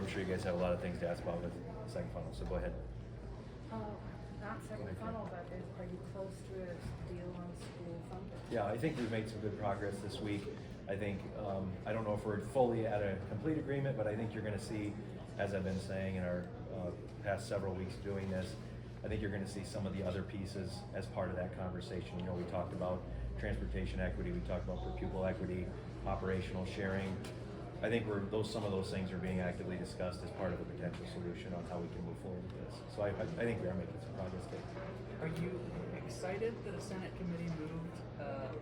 I'm sure you guys have a lot of things to ask about with the second funnel, so go ahead. Not second funnel, but are you close to a deal on school funding? Yeah, I think we've made some good progress this week. I think, I don't know if we're fully at a complete agreement, but I think you're going to see, as I've been saying in our past several weeks doing this, I think you're going to see some of the other pieces as part of that conversation. You know, we talked about transportation equity, we talked about per-pupil equity, operational sharing. I think some of those things are being actively discussed as part of a potential solution on how we can move forward with this. So I think we are making some progress there. Are you excited that a Senate committee moved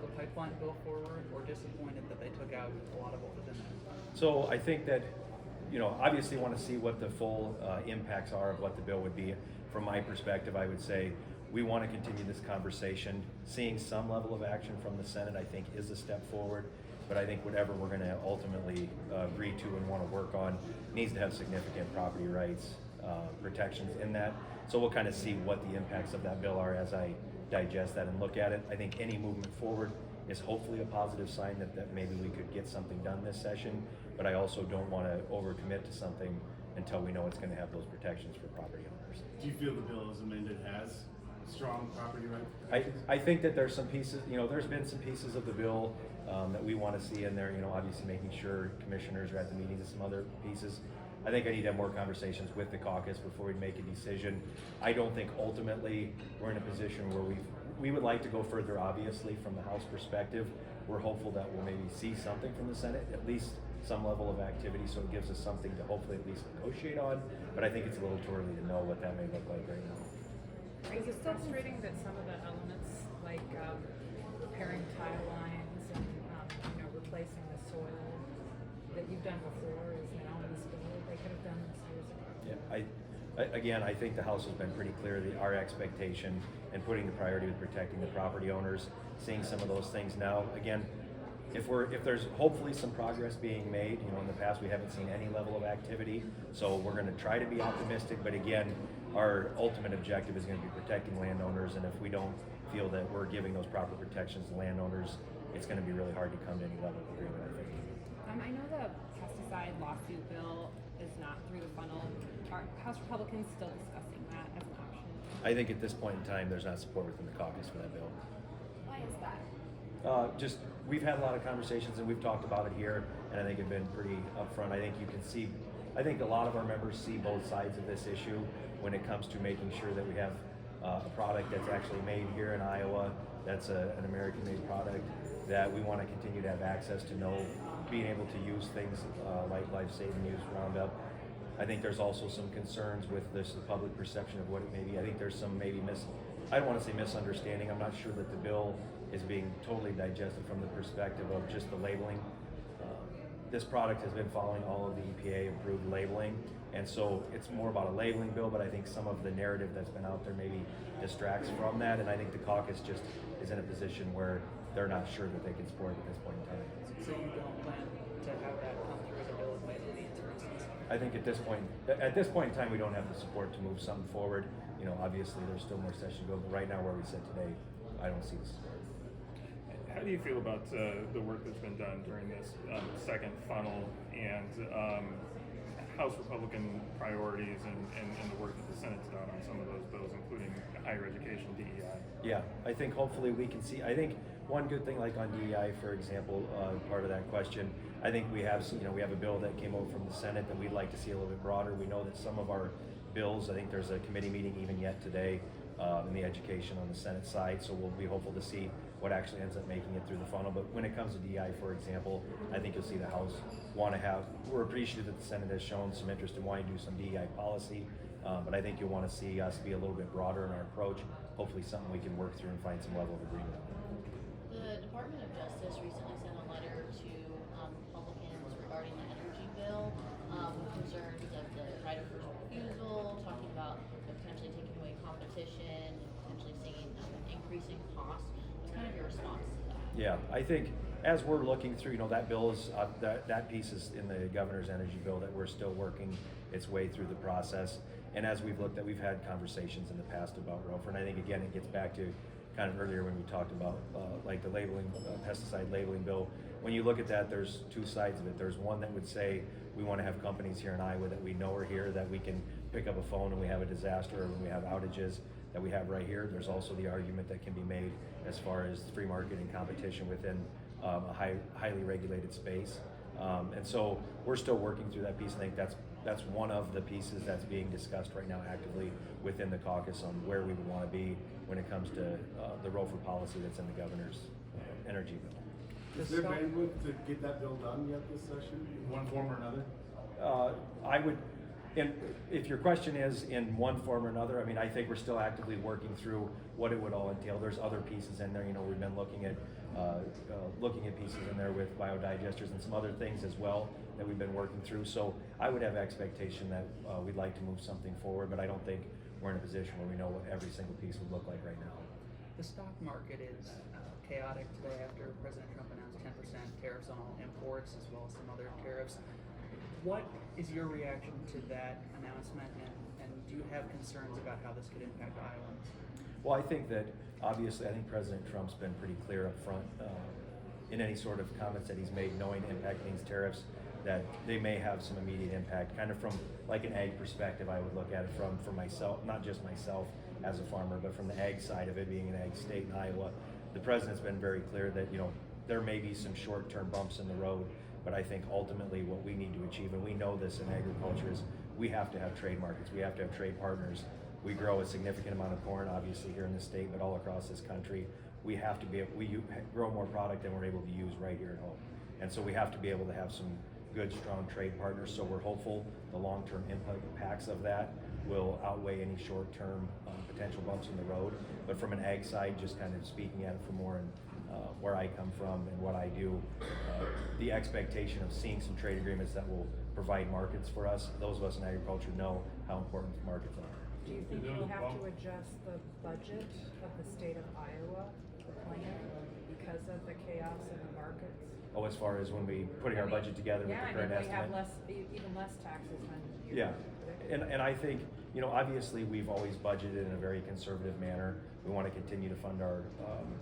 the pipeline bill forward, or disappointed that they took out a lot of what was in it? So I think that, you know, obviously want to see what the full impacts are of what the bill would be. From my perspective, I would say we want to continue this conversation. Seeing some level of action from the Senate, I think, is a step forward. But I think whatever we're going to ultimately agree to and want to work on needs to have significant property rights protections in that. So we'll kind of see what the impacts of that bill are as I digest that and look at it. I think any movement forward is hopefully a positive sign that maybe we could get something done this session, but I also don't want to overcommit to something until we know it's going to have those protections for property owners. Do you feel the bill as amended has strong property rights? I think that there's some pieces, you know, there's been some pieces of the bill that we want to see in there, you know, obviously making sure commissioners are at the meetings and some other pieces. I think I need to have more conversations with the caucus before we make a decision. I don't think ultimately we're in a position where we would like to go further, obviously, from the House perspective. We're hopeful that we'll maybe see something from the Senate, at least some level of activity, so it gives us something to hopefully at least negotiate on, but I think it's a little too early to know what that may look like right now. Is it frustrating that some of the elements, like repairing tile lines and replacing the soil that you've done before, is now in this bill? They could have done this years ago. Yeah, again, I think the House has been pretty clear our expectation and putting the priority with protecting the property owners, seeing some of those things now. Again, if there's hopefully some progress being made, you know, in the past we haven't seen any level of activity, so we're going to try to be optimistic, but again, our ultimate objective is going to be protecting landowners, and if we don't feel that we're giving those proper protections to landowners, it's going to be really hard to come to any level of agreement, I think. I know the pesticide lawsuit bill is not through the funnel. Are House Republicans still discussing that as an option? I think at this point in time, there's not support within the caucus for that bill. Why is that? Just we've had a lot of conversations and we've talked about it here, and I think it's been pretty upfront. I think you can see, I think a lot of our members see both sides of this issue when it comes to making sure that we have a product that's actually made here in Iowa, that's an American-made product, that we want to continue to have access to being able to use things like life-saving use Roundup. I think there's also some concerns with the public perception of what it may be. I think there's some I don't want to say misunderstanding. I'm not sure that the bill is being totally digested from the perspective of just the labeling. This product has been following all of the EPA approved labeling, and so it's more about a labeling bill, but I think some of the narrative that's been out there maybe distracts from that, and I think the caucus just is in a position where they're not sure that they can support it at this point in time. So you don't plan to have that come through as a bill of lading, for instance? I think at this point in time, we don't have the support to move something forward. You know, obviously there's still more session to go, but right now where we sit today, I don't see the support. How do you feel about the work that's been done during this second funnel and House Republican priorities and the work that the Senate's done on some of those bills, including higher education, DEI? Yeah, I think hopefully we can see, I think one good thing like on DEI, for example, part of that question, I think we have a bill that came over from the Senate that we'd like to see a little bit broader. We know that some of our bills, I think there's a committee meeting even yet today in the education on the Senate side, so we'll be hopeful to see what actually ends up making it through the funnel. But when it comes to DI, for example, I think you'll see the House we're appreciative that the Senate has shown some interest in wanting to do some DEI policy, but I think you'll want to see us be a little bit broader in our approach, hopefully something we can work through and find some level of agreement on. The Department of Justice recently sent a letter to Republicans regarding the energy bill with concerns of the right of first refusal, talking about potentially taking away competition, potentially seeing increasing costs. What's kind of your response to that? Yeah, I think as we're looking through, that bill is that piece is in the governor's energy bill that we're still working its way through the process. And as we've looked at, we've had conversations in the past about ROFR, and I think again it gets back to kind of earlier when we talked about like the labeling, pesticide labeling bill. When you look at that, there's two sides of it. There's one that would say we want to have companies here in Iowa that we know are here, that we can pick up a phone when we have a disaster or when we have outages that we have right here. There's also the argument that can be made as far as free market and competition within a highly regulated space. And so we're still working through that piece. I think that's one of the pieces that's being discussed right now actively within the caucus on where we would want to be when it comes to the role for policy that's in the governor's energy bill. Is there bandwidth to get that bill done yet this session, in one form or another? I would, and if your question is in one form or another, I mean, I think we're still actively working through what it would all entail. There's other pieces in there. You know, we've been looking at pieces in there with biodigesters and some other things as well that we've been working through. So I would have expectation that we'd like to move something forward, but I don't think we're in a position where we know what every single piece would look like right now. The stock market is chaotic today after President Trump announced 10% tariffs on all imports as well as some other tariffs. What is your reaction to that announcement, and do you have concerns about how this could impact Iowans? Well, I think that obviously, I think President Trump's been pretty clear up front in any sort of comments that he's made, knowing the impact of these tariffs, that they may have some immediate impact. Kind of from like an ag perspective, I would look at it from myself, not just myself as a farmer, but from the ag side of it, being an ag state in Iowa. The president's been very clear that, you know, there may be some short-term bumps in the road, but I think ultimately what we need to achieve, and we know this in agriculture, is we have to have trade markets. We have to have trade partners. We grow a significant amount of corn, obviously here in the state, but all across this country. We have to be able, we grow more product than we're able to use right here at home. And so we have to be able to have some good, strong trade partners. So we're hopeful the long-term impacts of that will outweigh any short-term potential bumps in the road. But from an ag side, just kind of speaking at it from more in where I come from and what I do, the expectation of seeing some trade agreements that will provide markets for us. Those of us in agriculture know how important markets are. Do you think you'll have to adjust the budget of the state of Iowa, the plan, because of the chaos in the markets? Oh, as far as when we putting our budget together with the current estimate? Yeah, we have even less taxes than you Yeah, predicted. and I think, you know, obviously we've always budgeted in a very conservative manner. We want to continue to fund our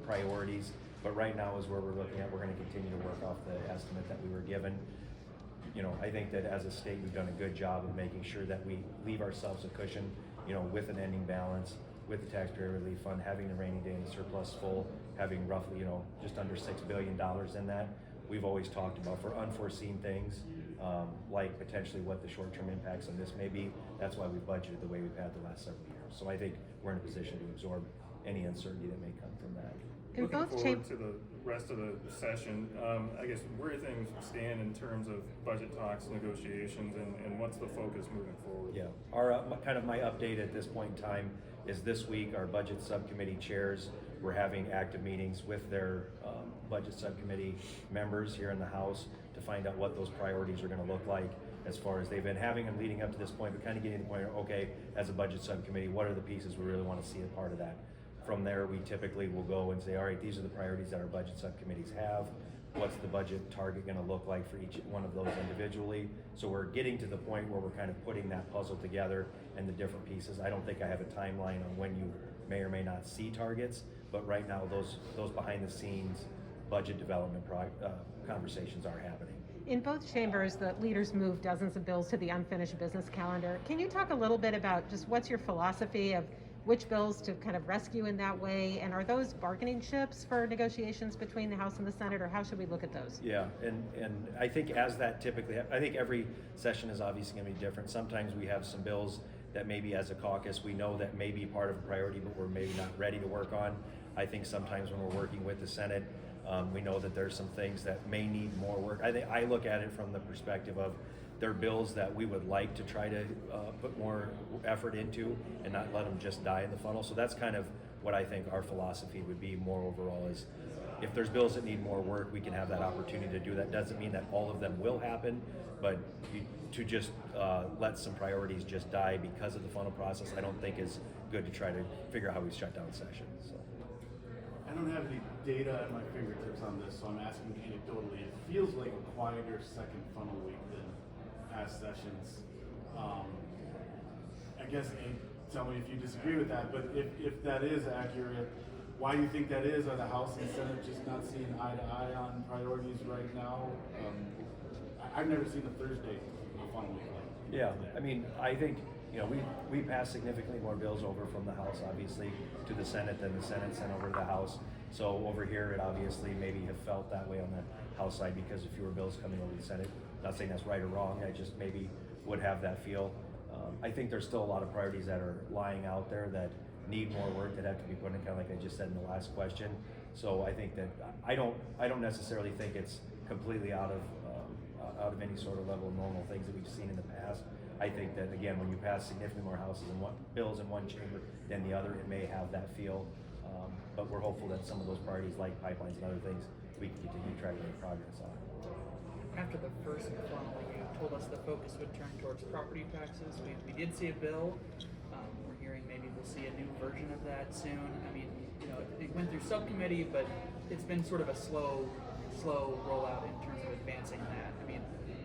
priorities, but right now is where we're looking at. We're going to continue to work off the estimate that we were given. You know, I think that as a state we've done a good job of making sure that we leave ourselves a cushion, you know, with an ending balance, with the taxpayer relief fund, having the rainy day and surplus full, having roughly, you know, just under $6 billion in that. We've always talked about for unforeseen things, like potentially what the short-term impacts on this may be. That's why we've budgeted the way we've had the last several years. So I think we're in a position to absorb any uncertainty that may come from that. Looking forward to the rest of the session, I guess where do things stand in terms of budget talks, negotiations, and what's the focus moving forward? Yeah, our kind of my update at this point in time is this week our budget subcommittee chairs were having active meetings with their budget subcommittee members here in the House to find out what those priorities are going to look like, as far as they've been having them leading up to this point, but kind of getting to the point of, okay, as a budget subcommittee, what are the pieces we really want to see as part of that? From there, we typically will go and say, all right, these are the priorities that our budget subcommittees have. What's the budget target going to look like for each one of those individually? So we're getting to the point where we're kind of putting that puzzle together and the different pieces. I don't think I have a timeline on when you may or may not see targets, but right now those behind the scenes budget development conversations are happening. In both chambers, the leaders moved dozens of bills to the unfinished business calendar. Can you talk a little bit about just what's your philosophy of which bills to kind of rescue in that way? And are those bargaining chips for negotiations between the House and the Senate, or how should we look at those? Yeah, and I think as that typically, I think every session is obviously going to be different. Sometimes we have some bills that maybe as a caucus we know that may be part of a priority, but we're maybe not ready to work on. I think sometimes when we're working with the Senate, we know that there's some things that may need more work. I think I look at it from the perspective of they're bills that we would like to try to put more effort into and not let them just die in the funnel. So that's kind of what I think our philosophy would be more overall is if there's bills that need more work, we can have that opportunity to do that. Doesn't mean that all of them will happen, but to just let some priorities just die because of the funnel process, I don't think is good to try to figure out how we shut down sessions. So. I don't have any data at my fingertips on this, so I'm asking anecdotally. It feels like a quieter second funnel week than past sessions. I guess, tell me if you disagree with that, but if that is accurate, why do you think that is? Are the House and Senate just not seeing eye to eye on priorities right now? I've never seen a Thursday funnel week like? Yeah, today? I mean, I think, we passed significantly more bills over from the House, obviously, to the Senate than the Senate sent over to the House. So over here, it obviously maybe have felt that way on the House side because of fewer bills coming over to the Senate. Not saying that's right or wrong, I just maybe would have that feel. I think there's still a lot of priorities that are lying out there that need more work that have to be put in, kind of like I just said in the last question. So I think that I don't necessarily think it's completely out of any sort of level of normal things that we've seen in the past. I think that again, when you pass significantly more bills in one chamber than the other, it may have that feel. But we're hopeful that some of those priorities, like pipelines and other things, we can continue to try to make progress on. After the first funnel, you told us the focus would turn towards property taxes. We did see a bill. We're hearing maybe we'll see a new version of that soon. I mean, it went through subcommittee, but it's been sort of a slow rollout in terms of advancing that. I mean,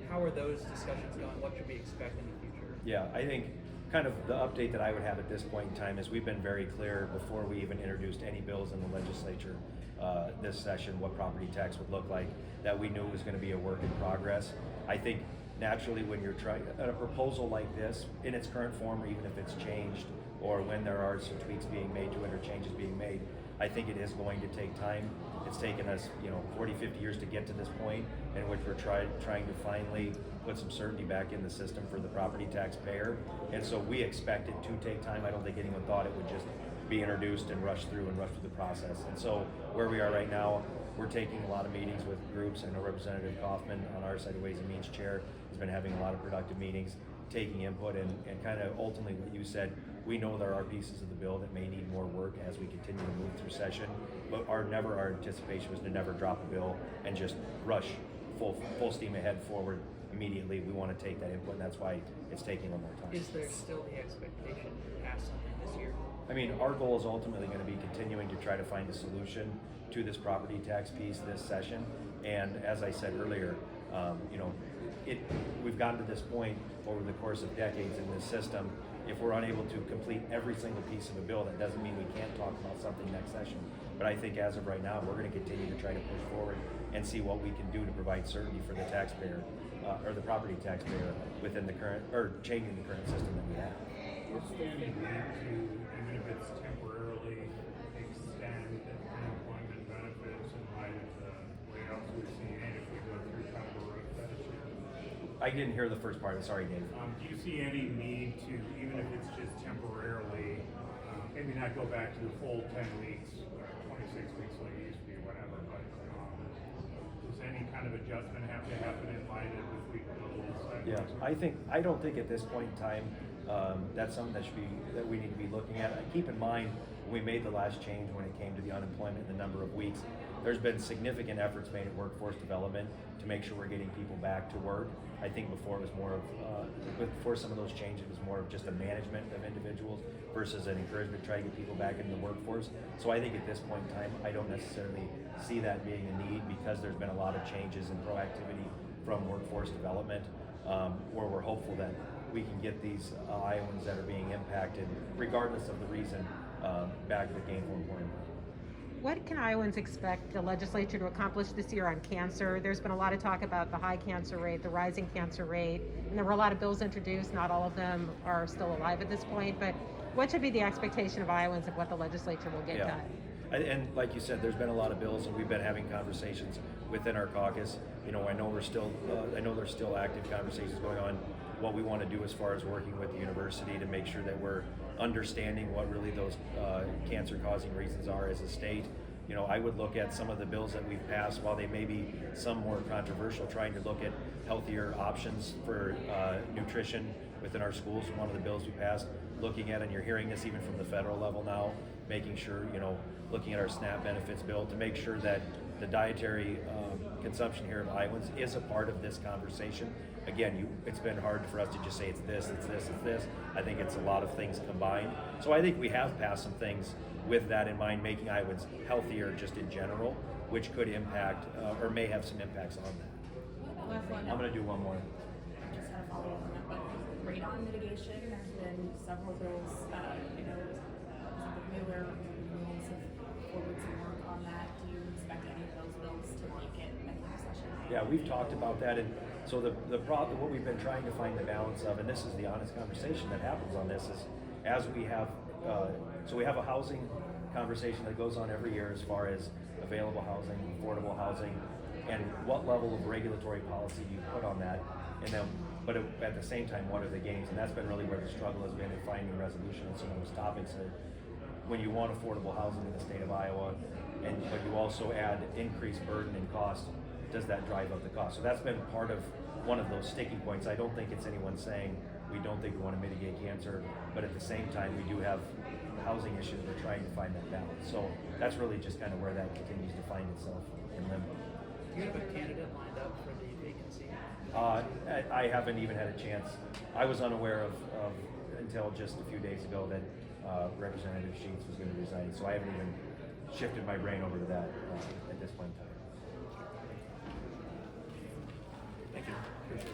how are those discussions going? What should we expect in the future? Yeah, I think kind of the update that I would have at this point in time is we've been very clear before we even introduced any bills in the legislature this session what property tax would look like, that we knew it was going to be a work in progress. I think naturally when you're trying a proposal like this in its current form, or even if it's changed, or when there are some tweaks being made to it or changes being made, I think it is going to take time. It's taken us 40, 50 years to get to this point in which we're trying to finally put some certainty back in the system for the property taxpayer. And so we expect it to take time. I don't think anyone thought it would just be introduced and rush through the process. And so where we are right now, we're taking a lot of meetings with groups. I know Representative Kaufman on our side of Ways and Means chair has been having a lot of productive meetings, taking input and kind of ultimately what you said, we know there are pieces of the bill that may need more work as we continue to move through session, but our anticipation was to never drop a bill and just rush full steam ahead forward immediately. We want to take that input, and that's why it's taking a little more time. Is there still the expectation to pass something this year? I mean, our goal is ultimately going to be continuing to try to find a solution to this property tax piece this session. And as I said earlier, we've gotten to this point over the course of decades in this system. If we're unable to complete every single piece of a bill, that doesn't mean we can't talk about something next session. But I think as of right now, we're going to continue to try to push forward and see what we can do to provide certainty for the taxpayer or the property taxpayer within the current, or changing the current system that we have. What's standing need to, even if it's temporarily, extend unemployment benefits in light of the layoffs we're seeing if we go through kind of a rough patch here? I didn't hear the first part. Sorry, Dave. Do you see any need to, even if it's just temporarily, maybe not go back to the full 10 weeks, 26 weeks like it used to be, whatever, but does any kind of adjustment have to happen in light of if we go a little sideways? Yeah, I don't think at this point in time that's something that we need to be looking at. Keep in mind, when we made the last change when it came to the unemployment and the number of weeks, there's been significant efforts made at workforce development to make sure we're getting people back to work. I think before it was more of, before some of those changes, it was more of just a management of individuals versus an encouragement to try to get people back into the workforce. So I think at this point in time, I don't necessarily see that being a need because there's been a lot of changes in proactivity from workforce development, where we're hopeful that we can get these Iowans that are being impacted, regardless of the reason, back to gainful employment. What can Iowans expect the legislature to accomplish this year on cancer? There's been a lot of talk about the high cancer rate, the rising cancer rate, and there were a lot of bills introduced. Not all of them are still alive at this point, but what should be the expectation of Iowans of what the legislature will get done? And like you said, there's been a lot of bills, and we've been having conversations within our caucus. I know there's still active conversations going on. What we want to do as far as working with the university to make sure that we're understanding what really those cancer-causing reasons are as a state. I would look at some of the bills that we've passed, while they may be some more controversial, trying to look at healthier options for nutrition within our schools. One of the bills we passed, looking at, and you're hearing this even from the federal level now, making sure, looking at our SNAP benefits bill to make sure that the dietary consumption here of Iowans is a part of this conversation. Again, it's been hard for us to just say it's this, it's this, it's this. I think it's a lot of things combined. So I think we have passed some things with that in mind, making Iowans healthier just in general, which could impact or may have some impacts on that. Last one. I'm going to do one more. I just had a follow up on that, but radon mitigation, there's been several bills, the Miller rules have forward some work on that. Do you expect any of those bills to make it back into session? Yeah, we've talked about that, and so the problem, what we've been trying to find the balance of, and this is the honest conversation that happens on this, is as we have, so we have a housing conversation that goes on every year as far as available housing, affordable housing, and what level of regulatory policy do you put on that, and then, but at the same time, what are the gains? And that's been really where the struggle has been in finding resolution on some of those topics. When you want affordable housing in the state of Iowa, but you also add increased burden and cost, does that drive up the cost? So that's been part of one of those sticking points. I don't think it's anyone saying we don't think we want to mitigate cancer, but at the same time, we do have housing issues. We're trying to find that balance. So that's really just kind of where that continues to find itself in limbo. Do you have a candidate lined up for the vacancy? I haven't even had a chance. I was unaware of until just a few days ago that Representative Sheets was going to resign, so I haven't even shifted my brain over to that at this point in time. Thank you. Appreciate it.